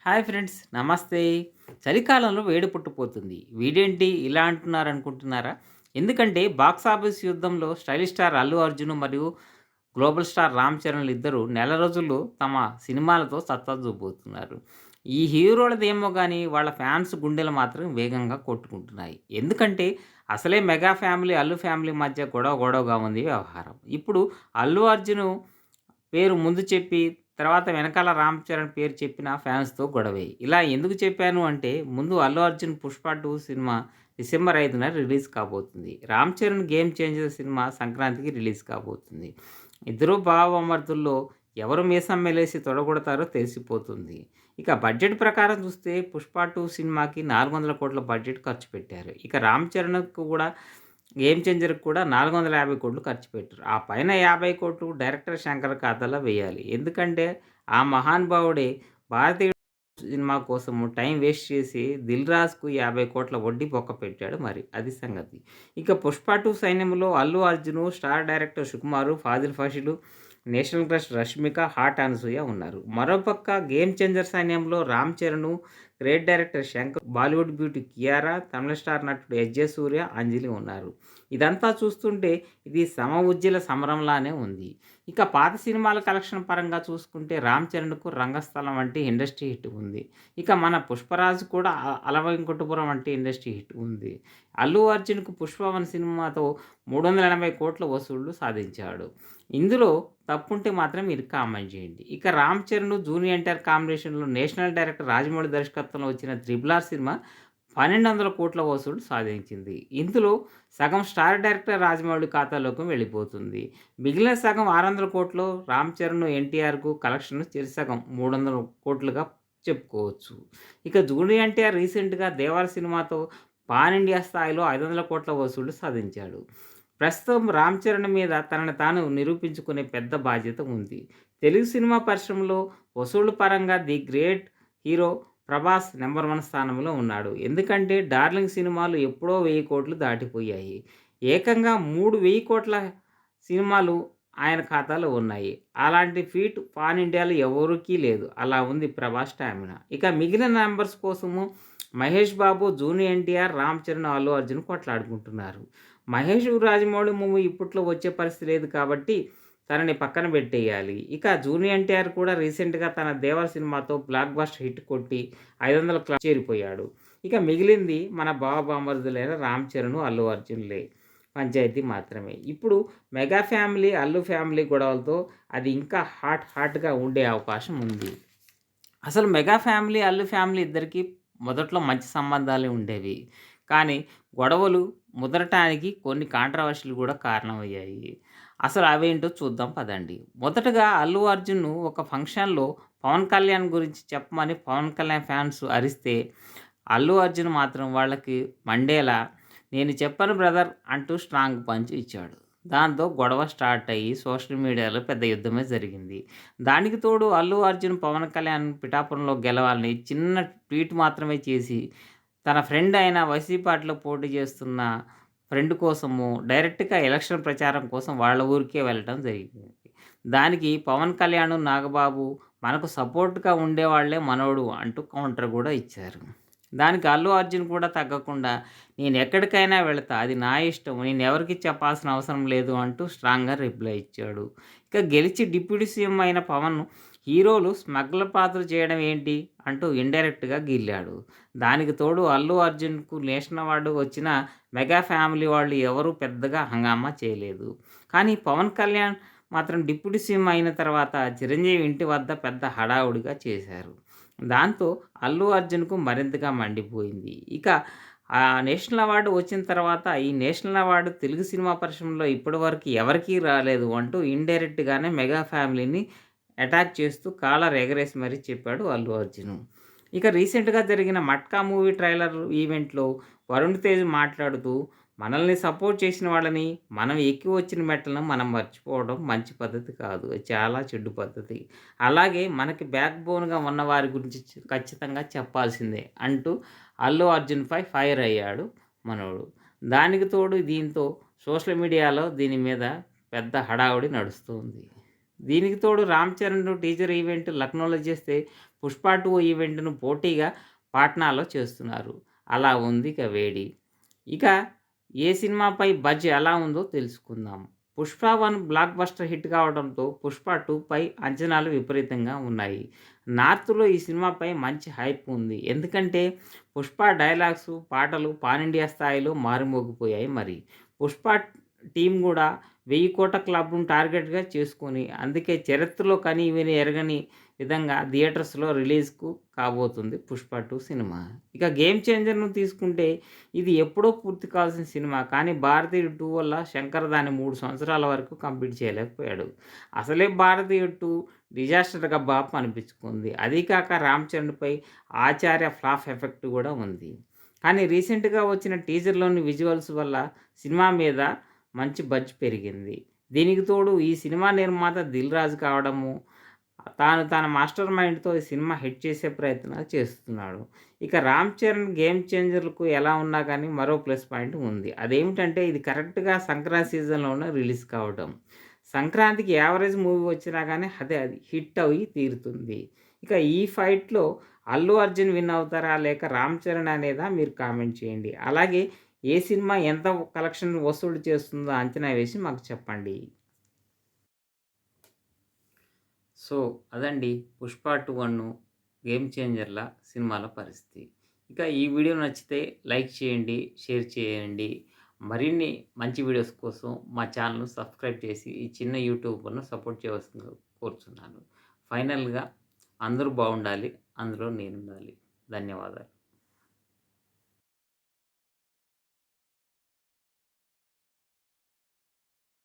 Hi friends, నమస్తే. చలికాలంలో వేడి పుట్టిపోతుంది. వీడేంటి ఇలా అంటున్నారనుకుంటున్నారా? ఎందుకంటే బాక్స్ ఆఫీస్ యుద్ధంలో స్టైలిష్ స్టార్ అల్లు అర్జున్ మరియు గ్లోబల్ స్టార్ రామ్ చరణ్‌లు ఇద్దరు నెల రోజుల్లో తమ సినిమాలతో సత్తా చూపబోతున్నారు. ఈ హీరోలదేమో గాని వాళ్ళ ఫ్యాన్స్ గుండెలు మాత్రం వేగంగా కొట్టుకుంటున్నాయి. ఎందుకంటే అసలే మెగా ఫ్యామిలీ, అల్లు ఫ్యామిలీ మధ్య గొడవగా ఉంది వ్యవహారం. ఇప్పుడు అల్లు అర్జున్ పేరు ముందు చెప్పి, తర్వాత వెనకాల 'రామ్ చరణ్' పేరు చెప్పిన ఫ్యాన్స్‌తో గొడవే. ఇలా ఎందుకు చెప్పాను అంటే, ముందు 'అల్లు అర్జున్' 'పుష్ప 2' సినిమా డిసెంబర్ 5న రిలీజ్ కాబోతుంది. 'రామ్ చరణ్' 'గేమ్ చేంజర్' సినిమా సంక్రాంతికి రిలీజ్ కాబోతుంది. ఇద్దరు బావమరుదుల్లో ఎవరు మీసం మెలేసి తొడగొడతారో తెలిసిపోతుంది. ఇక బడ్జెట్ ప్రకారం చూస్తే 'పుష్ప 2' సినిమాకి 400,00,00,000 బడ్జెట్ ఖర్చు పెట్టారు. ఇక 'రామ్ చరణ్‌కు' కూడా 'గేమ్ చేంజర్'కి కూడా 450,00,00,000 ఖర్చు పెట్టారు. ఆ పైన 50,00,00,000 డైరెక్టర్ శంకర్ ఖాతాలో వేయాలి. ఎందుకంటే ఆ మహానుభావుడే భారతీయుడు సినిమా కోసము టైం వేస్ట్ చేసి 'దిల్ రాజు'కు 50,00,00,000 వడ్డీ బొక్క పెట్టాడు మరి. అది సంగతి. ఇక 'పుష్ప 2' సైన్యంలో Allu Arjun, star director Sukumar, Fazil Faasil, national crush Rashmika, hot Anasuya ఉన్నారు. మరోపక్క 'గేమ్ చేంజర్' సైన్యంలో Ram Charan, great director Shankar, Bollywood beauty Kiara, Tamil star నటుడు ఎస్.జె. సూర్య, అంజలి ఉన్నారు. ఇదంతా చూస్తుంటే ఇది సమఉజ్జీల సమరంలానే ఉంది. ఇక పాత సినిమాల కలెక్షన్ పరంగా చూసుకుంటే 'రామ్ చరణ్‌కు' 'రంగస్థలం' వంటి ఇండస్ట్రీ హిట్ ఉంది. ఇక మన 'పుష్పరాజు' కూడా 'అలవైకుంఠపురం' వంటి ఇండస్ట్రీ హిట్ ఉంది. అల్లు అర్జున్‌కు 'పుష్ప 1' సినిమాతో 380,00,00,000 వసూళ్లు సాధించాడు. ఇందులో తప్పుంటే మాత్రం మీరు కామెంట్ చేయండి. ఇక 'రామ్ చరణ్' జూనియర్ ఎన్టీఆర్ కాంబినేషన్‌లో నేషనల్ డైరెక్టర్ రాజమౌళి దర్శకత్వంలో వచ్చిన 'త్రిబుల్ ఆర్' సినిమా 1,200,00,00,000 వసూళ్లు సాధించింది. ఇందులో సగం స్టార్ డైరెక్టర్ రాజమౌళి ఖాతాలోకి వెళ్ళిపోతుంది. మిగిలిన సగం 600,00,00,000 రామ్ చరణ్, ఎన్టీఆర్‌కు కలెక్షన్ చెరిసగం 300,00,00,000గా చెప్పుకోవచ్చు. ఇక జూనియర్ ఎన్టీఆర్ రీసెంట్‌గా 'దేవర' సినిమాతో పాన్ ఇండియా స్థాయిలో 500,00,00,000 వసూళ్లు సాధించాడు. ప్రస్తుతం రామ్ చరణ్ మీద తనను తాను నిరూపించుకునే పెద్ద బాధ్యత ఉంది. తెలుగు సినిమా పరిశ్రమలో వసూళ్ల పరంగా the great hero Prabhas number 1 స్థానంలో ఉన్నాడు. ఎందుకంటే 'డార్లింగ్' సినిమాలు ఎప్పుడో 1000,00,00,000 దాటిపోయాయి. ఏకంగా 3 1000,00,00,000 సినిమాలు ఆయన ఖాతాలో ఉన్నాయి. అలాంటి ఫీట్ పాన్ ఇండియాలో ఎవరికీ లేదు. అలా ఉంది ప్రభాస్ స్టామినా. ఇక మిగిలిన నంబర్స్ కోసము మహేష్ బాబు, జూనియర్ ఎన్టీఆర్, రామ్ చరణ్, అల్లు అర్జున్ కొట్లాడుకుంటున్నారు. మహేష్, రాజమౌళి మూవీ ఇప్పట్లో వచ్చే పరిస్థితి లేదు కాబట్టి తనని పక్కన పెట్టేయాలి. ఇక జూనియర్ ఎన్టీఆర్ కూడా రీసెంట్‌గా తన 'దేవర' సినిమాతో బ్లాక్ బస్టర్ హిట్ కొట్టి 500 క్లబ్ చేరిపోయాడు. ఇక మిగిలింది మన బావబామరుదులైన రామ్ చరణ్, అల్లు అర్జున్‌లే పంచాయతీ మాత్రమే. ఇప్పుడు మెగా ఫ్యామిలీ, అల్లు ఫ్యామిలీ గొడవలతో అది ఇంకా హాట్‌గా ఉండే అవకాశం ఉంది. అసలు మెగా ఫ్యామిలీ, అల్లు ఫ్యామిలీ ఇద్దరికీ మొదట్లో మంచి సంబంధాలే ఉండేవి. కానీ గొడవలు ముదరటానికి కొన్ని కాంట్రవర్షీలు కూడా కారణమయ్యాయి. అసలు అవేంటో చూద్దాం పదండి. మొదటగా అల్లు అర్జున్ ఒక ఫంక్షన్‌లో పవన్ కళ్యాణ్ గురించి చెప్పమని పవన్ కళ్యాణ్ ఫ్యాన్స్ అరిస్తే, అల్లు అర్జున్ మాత్రం వాళ్ళకి మండేలా "నేను చెప్పను బ్రదర్" అంటూ స్ట్రాంగ్ పంచ్ ఇచ్చాడు. దాంతో గొడవ స్టార్ట్ అయ్యి సోషల్ మీడియాలో పెద్ద యుద్ధమే జరిగింది. దానికి తోడు అల్లు అర్జున్ పవన్ కళ్యాణ్ పిఠాపురంలో గెలవాలని చిన్న ట్వీట్ మాత్రమే చేసి, తన ఫ్రెండ్ అయిన వైసీపీలో పోటీ చేస్తున్న ఫ్రెండ్ కోసము డైరెక్ట్‌గా ఎలక్షన్ ప్రచారం కోసం వాళ్ళ ఊరికే వెళ్ళటం జరిగింది. దానికి పవన్ కళ్యాణ్, నాగబాబు "మనకు సపోర్ట్‌గా ఉండేవాళ్లే మనోడు" అంటూ కౌంటర్ కూడా ఇచ్చారు. దానికి అల్లు అర్జున్ కూడా తగ్గకుండా "నేనెక్కడికైనా వెళతా. అది నా ఇష్టం. నేనెవరికీ చెప్పాల్సిన అవసరం లేదు" అంటూ స్ట్రాంగ్‌గా రిప్లై ఇచ్చాడు. ఇక గెలిచి డిప్యూటీ సీఎం అయిన పవన్ "హీరోలు స్మగ్లర్ పాత్రలు చేయడం ఏంటి?" అంటూ ఇండైరెక్ట్‌గా గిల్లాడు. దానికి తోడు అల్లు అర్జున్‌కు నేషనల్ అవార్డు వచ్చిన మెగా ఫ్యామిలీ వాళ్ళు ఎవరూ పెద్దగా హంగామా చేయలేదు. కానీ పవన్ కళ్యాణ్ మాత్రం డిప్యూటీ సీఎం అయిన తర్వాత చిరంజీవి ఇంటి వద్ద పెద్ద హడావుడిగా చేశారు. దాంతో అల్లు అర్జున్‌కు మరింతగా మండిపోయింది. ఇక ఆ నేషనల్ అవార్డు వచ్చిన తర్వాత ఈ నేషనల్ అవార్డు తెలుగు సినిమా పరిశ్రమలో ఇప్పటివరకు ఎవరికీ రాలేదు అంటూ ఇండైరెక్ట్‌గానే మెగా ఫ్యామిలీని అటాక్ చేస్తూ కాలర్ ఎగరేసి మరీ చెప్పాడు అల్లు అర్జున్. ఇక రీసెంట్‌గా జరిగిన 'మట్కా' మూవీ ట్రైలర్ ఈవెంట్‌లో వరుణ్ తేజ్ మాట్లాడుతూ "మనల్ని సపోర్ట్ చేసిన వాళ్ళని, మనం ఎక్కి వచ్చిన మెట్లను మనం మర్చిపోవడం మంచి పద్ధతి కాదు. అది చాలా చెడ్డు పద్ధతి. అలాగే మనకి బ్యాక్ బోన్‌గా ఉన్న వారి గురించి ఖచ్చితంగా చెప్పాల్సిందే" అంటూ అల్లు అర్జున్‌పై ఫైర్ అయ్యాడు మనోడు. దానికి తోడు దీంతో సోషల్ మీడియాలో దీని మీద పెద్ద హడావుడి నడుస్తుంది. దీనికి తోడు రామ్ చరణ్ టీజర్ ఈవెంట్ లక్నోలో చేస్తే పుష్ప 2 ఈవెంట్ను పోటీగా పాట్నాలో చేస్తున్నారు. అలా ఉంది ఇక వేడి. ఇక ఏ సినిమాపై బజ్ ఎలా ఉందో తెలుసుకుందాం. పుష్ప 1 బ్లాక్ బస్టర్ హిట్ కావడంతో పుష్ప 2 పై అంచనాలు విపరీతంగా ఉన్నాయి. నార్త్‌లో ఈ సినిమాపై మంచి హైప్ ఉంది. ఎందుకంటే పుష్ప డైలాగ్స్, పాటలు పాన్ ఇండియా స్థాయిలో మారుమోగిపోయాయి మరి. పుష్ప టీమ్ కూడా 1000 కోట్ల క్లబ్‌ను టార్గెట్‌గా చేసుకొని అందుకే చరిత్రలో కని విని ఎరగని విధంగా థియేటర్స్‌లో రిలీజ్‌కు కాబోతుంది 'పుష్ప 2' సినిమా. ఇక 'గేమ్ చేంజర్'ను తీసుకుంటే ఇది ఎప్పుడో పూర్తి కావాల్సిన సినిమా. కానీ 'భారతీయుడు 2' వల్ల శంకర్ దాన్ని 3 సంవత్సరాల వరకు కంప్లీట్ చేయలేకపోయాడు. అసలే 'భారతీయుడు 2' డిజాస్టర్‌గా బాప్ అనిపించుకుంది. అదీ కాక రామ్ చరణ్‌పై 'ఆచార్య' ఫ్లాప్ ఎఫెక్ట్ కూడా ఉంది. కానీ రీసెంట్‌గా వచ్చిన టీజర్‌లోని విజువల్స్ వల్ల సినిమా మీద మంచి బజ్ పెరిగింది. దీనికి తోడు ఈ సినిమా నిర్మాత దిల్ రాజు కావడము, తాను తన మాస్టర్ మైండ్‌తో ఈ సినిమా హిట్ చేసే ప్రయత్నాలు చేస్తున్నాడు. ఇక 'రామ్ చరణ్' 'గేమ్ చేంజర్'లకు ఎలా ఉన్నా కానీ మరో ప్లస్ పాయింట్ ఉంది. అదేమిటంటే ఇది కరెక్ట్‌గా సంక్రాంతి సీజన్‌లోనే రిలీజ్ కావడం. సంక్రాంతికి యావరేజ్ మూవీ వచ్చినా కానీ అది హిట్ అయ్యి తీరుతుంది. ఇక ఈ ఫైట్‌లో అల్లు అర్జున్ విన్ అవుతారా? లేక రామ్ చరణ్ అనేదా? మీరు కామెంట్ చేయండి. అలాగే ఏ సినిమా ఎంత కలెక్షన్ వసూలు చేస్తుందో అంచనా వేసి మాకు చెప్పండి. సో, అదండి 'పుష్ప 2 గేమ్ చేంజర్‌ల సినిమాల పరిస్థితి. ఇక ఈ వీడియో నచ్చితే లైక్ చేయండి, షేర్ చేయండి. మరిన్ని మంచి వీడియోస్ కోసం మా ఛానల్‌ను సబ్స్క్రైబ్ చేసి ఈ చిన్న యూట్యూబర్‌ను సపోర్ట్ చేయవలసిందిగా కోరుచున్నాను. ఫైనల్‌గా అందరూ బాగుండాలి. అందులో నేనుండాలి. ధన్యవాదాలు.